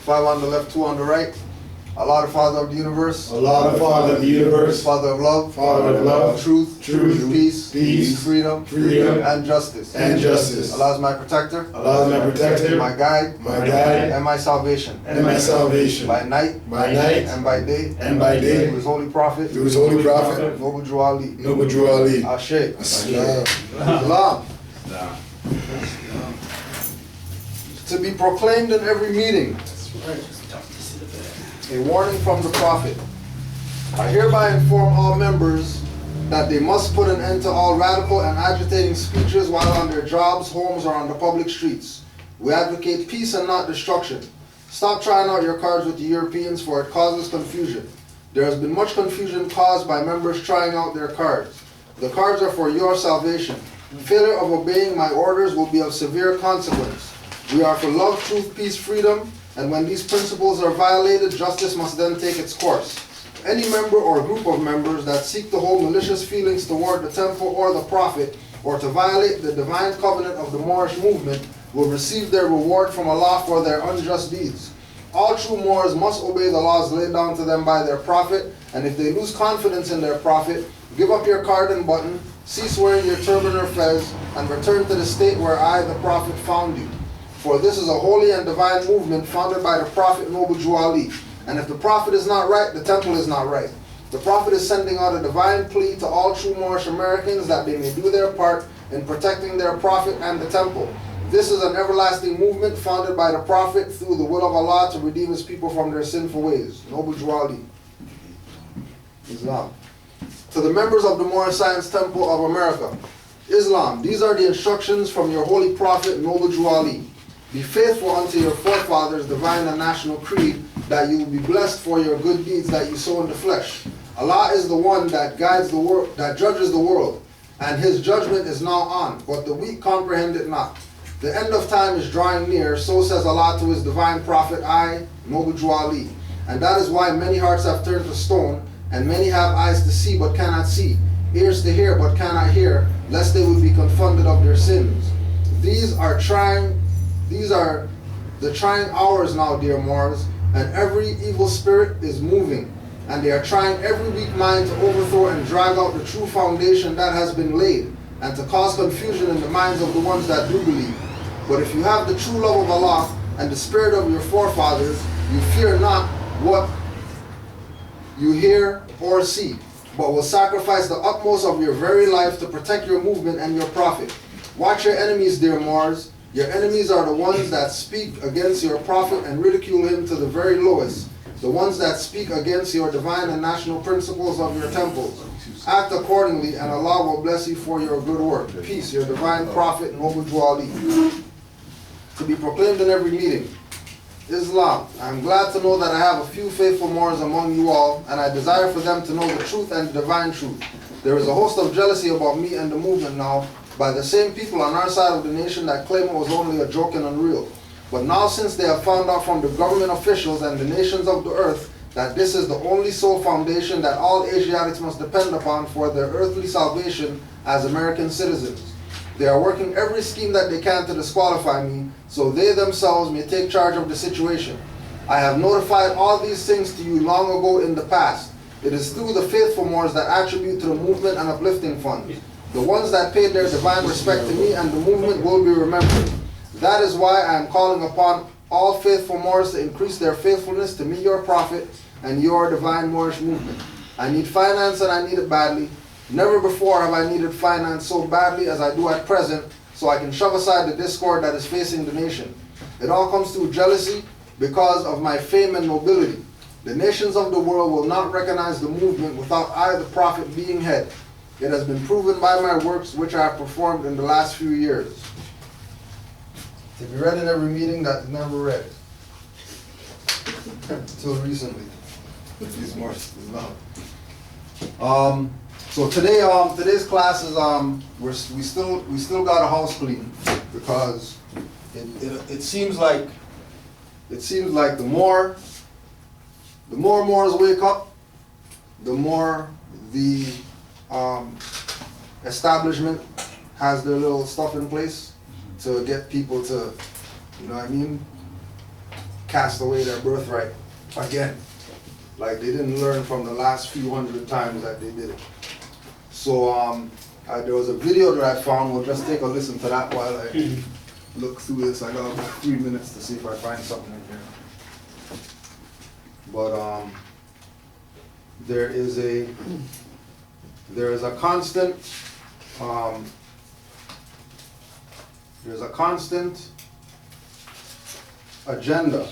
5 on the left, 2 on the right. Allah, the Father of the universe. Allah, the Father of the universe. Father of love. Father of love. Truth. Peace. Freedom. And justice. Allah is my protector. Allah is my protector. My guide. And my salvation. By night. And by day. Through His holy prophet. Noble Drew Ali. Ashe. Salam. To be proclaimed in every meeting. A warning from the Prophet. I hereby inform all members that they must put an end to all radical and agitating speeches while on their jobs, homes, or on the public streets. We advocate peace and not destruction. Stop trying out your cards with the Europeans, for it causes confusion. There has been much confusion caused by members trying out their cards. The cards are for your salvation. Failure of obeying my orders will be of severe consequence. We are for love, truth, peace, freedom, and when these principles are violated, justice must then take its course. Any member or group of members that seek to hold malicious feelings toward the temple or the prophet, or to violate the divine covenant of the Moorish movement, will receive their reward from Allah for their unjust deeds. All true Moors must obey the laws laid down to them by their prophet, and if they lose confidence in their prophet, give up your card and button, cease wearing your turban or fez, and return to the state where I, the prophet, found you. For this is a holy and divine movement founded by the Prophet Noble Drew Ali. And if the Prophet is not right, the temple is not right. The Prophet is sending out a divine plea to all true Moorish Americans that they may do their part in protecting their Prophet and the temple. This is an everlasting movement founded by the Prophet through the will of Allah to redeem His people from their sinful ways. Noble Drew Ali. Islam. To the members of the Moorish Science Temple of America. Islam. These are the instructions from your holy Prophet Noble Drew Ali. Be faithful unto your forefathers' divine and national creed, that you will be blessed for your good deeds that you sow in the flesh. Allah is the one that guides the world, that judges the world, and His judgment is now on, but the weak comprehend it not. The end of time is drawing near, so says Allah to His divine prophet, I, Noble Drew Ali. And that is why many hearts have turned to stone, and many have eyes to see but cannot see, ears to hear but cannot hear, lest they would be confounded of their sins. These are the trying hours now, dear Moors, and every evil spirit is moving, and they are trying every weak mind to overthrow and drag out the true foundation that has been laid, and to cause confusion in the minds of the ones that do believe. But if you have the true love of Allah and the spirit of your forefathers, you fear not what you hear or see, but will sacrifice the utmost of your very life to protect your movement and your prophet. Watch your enemies, dear Moors. Your enemies are the ones that speak against your prophet and ridicule him to the very lowest, the ones that speak against your divine and national principles of your temples. Act accordingly, and Allah will bless you for your good work. Peace, your divine prophet, Noble Drew Ali. To be proclaimed in every meeting. Islam. I am glad to know that I have a few faithful Moors among you all, and I desire for them to know the truth and the divine truth. There is a host of jealousy about me and the movement now, by the same people on our side of the nation that claim it was only a joke and unreal. But now, since they have found out from the government officials and the nations of the earth that this is the only sole foundation that all Asiatics must depend upon for their earthly salvation as American citizens, they are working every scheme that they can to disqualify me, so they themselves may take charge of the situation. I have notified all these things to you long ago in the past. It is through the faithful Moors that attribute to the movement and uplifting funds. The ones that paid their divine respect to me and the movement will be remembered. That is why I am calling upon all faithful Moors to increase their faithfulness to me, your prophet, and your divine Moorish movement. I need finance and I need it badly. Never before have I needed finance so badly as I do at present, so I can shove aside the discord that is facing the nation. It all comes through jealousy because of my fame and nobility. The nations of the world will not recognize the movement without I, the prophet, being head. It has been proven by my works which I have performed in the last few years. To be read in every meeting that is never read. Until recently. These Moors is loud. So today, today's class is we still got a house clean, because it seems like the more Moors wake up, the more the establishment has their little stuff in place to get people to, you know what I mean, cast away their birthright again. Like they didn't learn from the last few hundred times that they did it. So there was a video that I found. We'll just take a listen to that while I look through this. I got about 3 minutes to see if I find something in here. But there is a constant agenda,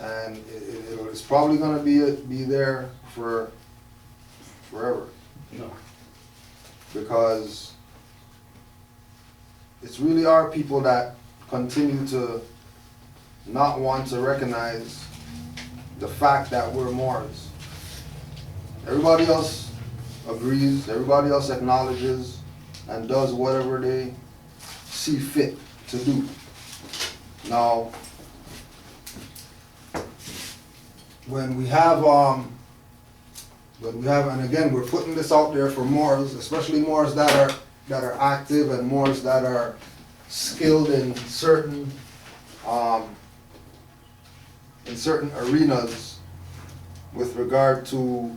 and it's probably going to be there for forever. No. Because it's really our people that continue to not want to recognize the fact that we're Moors. Everybody else agrees, everybody else acknowledges and does whatever they see fit to do. Now, when we have, and again, we're putting this out there for Moors, especially Moors that are active and Moors that are skilled in certain arenas with regard to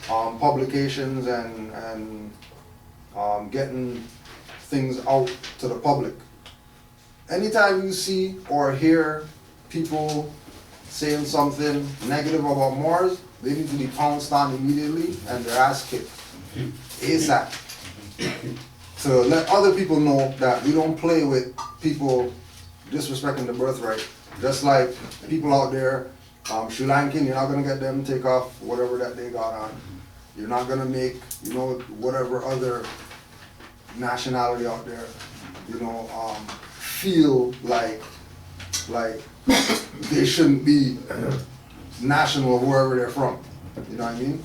publications and getting things out to the public. Anytime you see or hear people saying something negative about Moors, they need to be pounced on immediately and their ass kicked ASAP. To let other people know that we don't play with people disrespecting the birthright. Just like people out there, Sri Lankan, you're not going to get them to take off whatever that they got on. You're not going to make, whatever other nationality out there, feel like they shouldn't be national of wherever they're from. You know what I mean?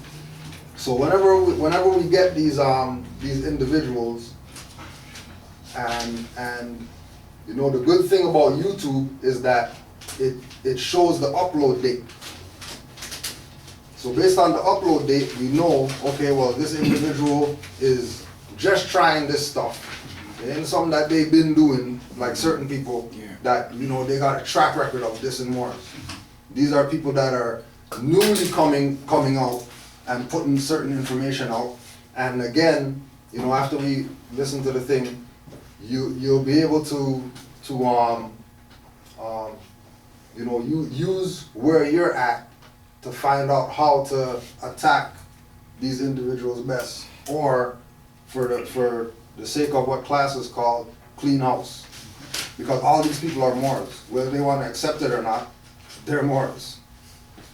So whenever we get these individuals, and the good thing about YouTube is that it shows the upload date. So based on the upload date, we know, okay, well, this individual is just trying this stuff. And something that they've been doing, like certain people, that, they got a track record of this and more. These are people that are newly coming out and putting certain information out. And again, after we listen to the thing, you'll be able to use where you're at to find out how to attack these individuals best, or for the sake of what class is called, clean house. Because all these people are Moors. Whether they want to accept it or not, they're Moors.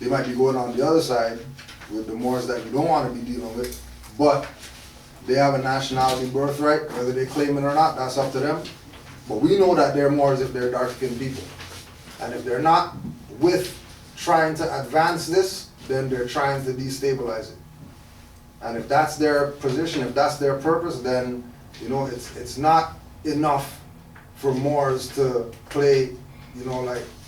They might be going on the other side with the Moors that you don't want to be dealing with, but they have a nationality birthright. Whether they claim it or not, that's up to them. But we know that they're Moors if they're dark-skinned people. And if they're not with trying to advance this, then they're trying to destabilize it. And if that's their position, if that's their purpose, then it's not enough for Moors to play,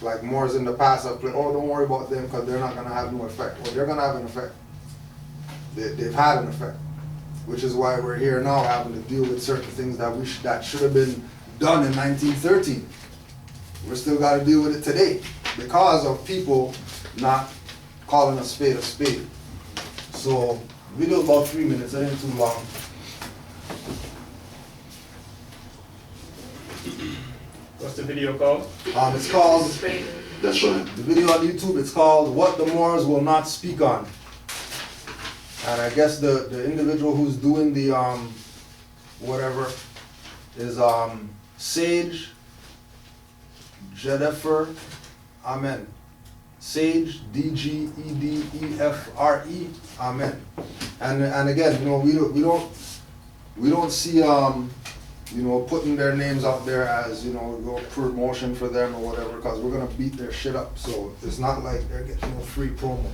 like Moors in the past have played, oh, don't worry about them because they're not going to have no effect. Well, they're going to have an effect. They've had an effect, which is why we're here now having to deal with certain things that should have been done in 1913. We're still got to deal with it today because of people not calling a spade a spade. So, video about 3 minutes, it ain't too long. What's the video called? It's called, That's right. the video on YouTube, it's called What the Moors Will Not Speak On. And I guess the individual who's doing the whatever is Sage DJEDEFRE, amen. Sage, DJEDEFRE, amen. And again, we don't see putting their names out there as promotion for them or whatever, because we're gonna beat their shit up. So it's not like they're getting no free promo.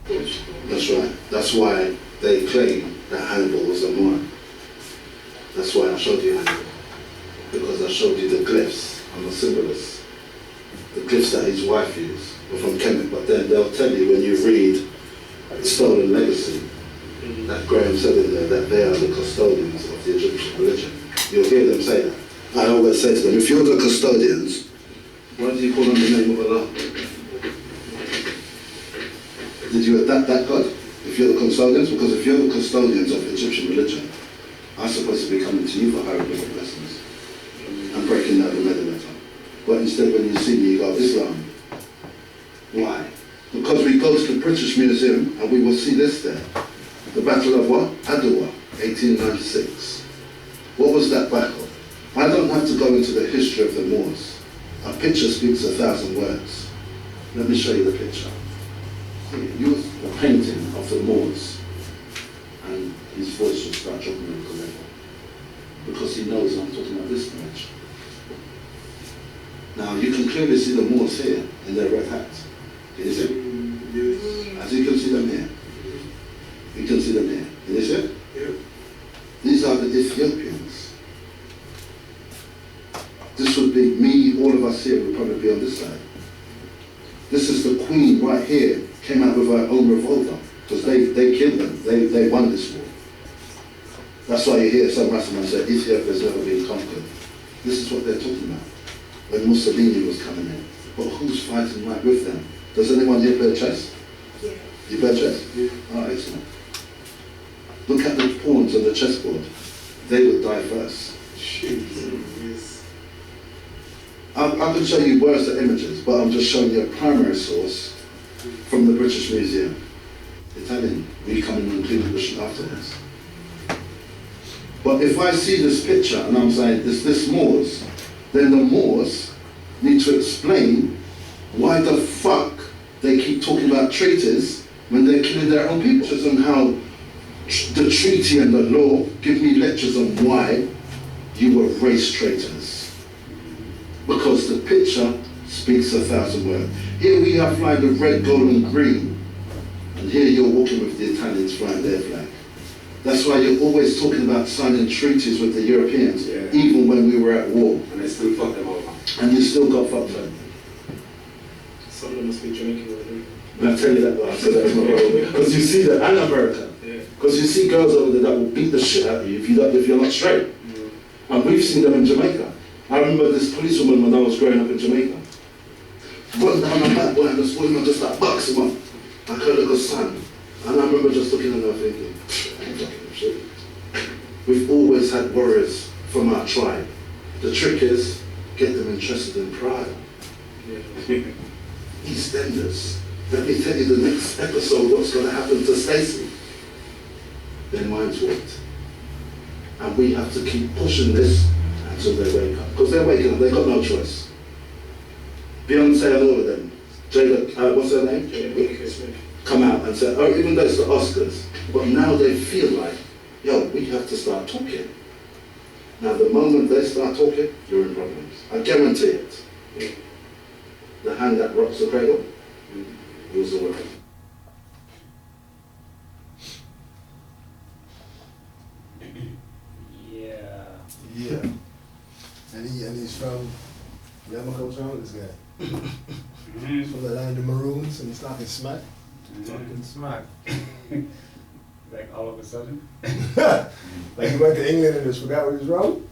That's right. That's why they claim that Hannibal was a Moor. That's why I showed you Hannibal. Because I showed you the glyphs and the symbols. The glyphs that his wife used were from Kemet, but then they'll tell you when you read the Stolen Legacy, that Graham said in there that they are the custodians of the Egyptian religion. You'll hear them say that. I always say to them, if you're the custodians Why do you call on the name of Allah? Did you adapt that God? If you're the custodians? Because if you're the custodians of Egyptian religion, I'm supposed to be coming to you for hieroglyphic lessons and breaking down the Medinator. But instead when you see me, you go, Islam. Why? Because we go to the British Museum and we will see this there. The Battle of what? Adwa, 1896. What was that battle? I don't have to go into the history of the Moors. A picture speaks 1,000 words. Let me show you the picture. Use a painting of the Moors, and his voice will start dropping a little level, because he knows I'm talking about this image. Now you can clearly see the Moors here in their red hats. Can you see? Yes. As you can see them here. You can see them here. Can you see it? Yeah. These are the Ethiopians. This would be me, all of us here would probably be on this side. This is the Queen right here, came out with her own revolver, because they killed them, they won this war. That's why you hear some Rastaman say, Ethiopia has never been conquered. This is what they're talking about, when Mussolini was coming in. But who's fighting right with them? Does anyone here play chess? Yeah. You play chess? Yeah. Oh, excellent. Look at the pawns on the chessboard. They would die first. Yes. I can show you worse images, but I'm just showing you a primary source from the British Museum. Italian, we come and include the afterwards. But if I see this picture and I'm saying, is this Moors? Then the Moors need to explain why the fuck they keep talking about traitors when they're killing their own people. And how the treaty and the law give me lectures on why you were race traitors. Because the picture speaks 1,000 words. Here we are flying the red, gold and green, and here you're walking with the Italians flying their flag. That's why you're always talking about signing treaties with the Europeans, even when we were at war. And they still fucked them over. And you still got fucked up. Some of them must be Jamaican. I'll tell you that, so that's not wrong. Because you see that, and America. Because you see girls over there that will beat the shit out of you if you're not straight. And we've seen them in Jamaica. I remember this policewoman when I was growing up in Jamaica. Run down on that boy and this woman just like bucks him up. Like her little son. And I remember just looking at her thinking, I ain't fucking shit. We've always had warriors from our tribe. The trick is, get them interested in pride. EastEnders. Let me tell you the next episode what's going to happen to Stacey. Their minds warped. And we have to keep pushing this until they wake up. Because they're waking up, they've got no choice. Beyonce and all of them. Jada, what's her name? Jada. Come out and say, oh, even though it's the Oscars, but now they feel like, yo, we have to start talking. Now the moment they start talking, you're in problems. I guarantee it. The hand that rocks the cradle rules the world. Yeah. And he's from Yamako's from this guy. He's from the land of Maroons and he's talking smack. Talking smack. Like all of a sudden? Like he went to England and just forgot where he's from?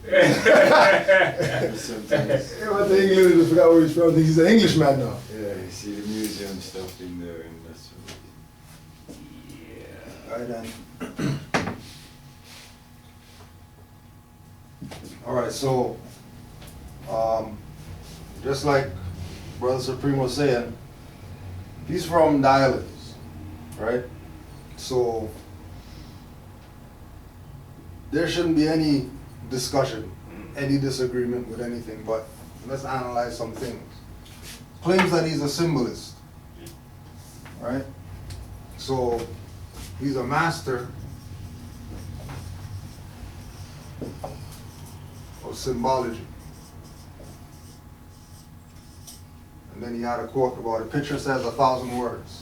Sometimes. He went to England and just forgot where he's from. He's an Englishman now. Yeah, you see the museum stuff in there and that's what. Yeah. Alright then. Alright, so just like Brother Supreme was saying, he's from the islands, right? So there shouldn't be any discussion, any disagreement with anything, but let's analyze some things. Claims that he's a symbolist, right? So he's a master of symbology. And then he had a quote about a picture says 1,000 words.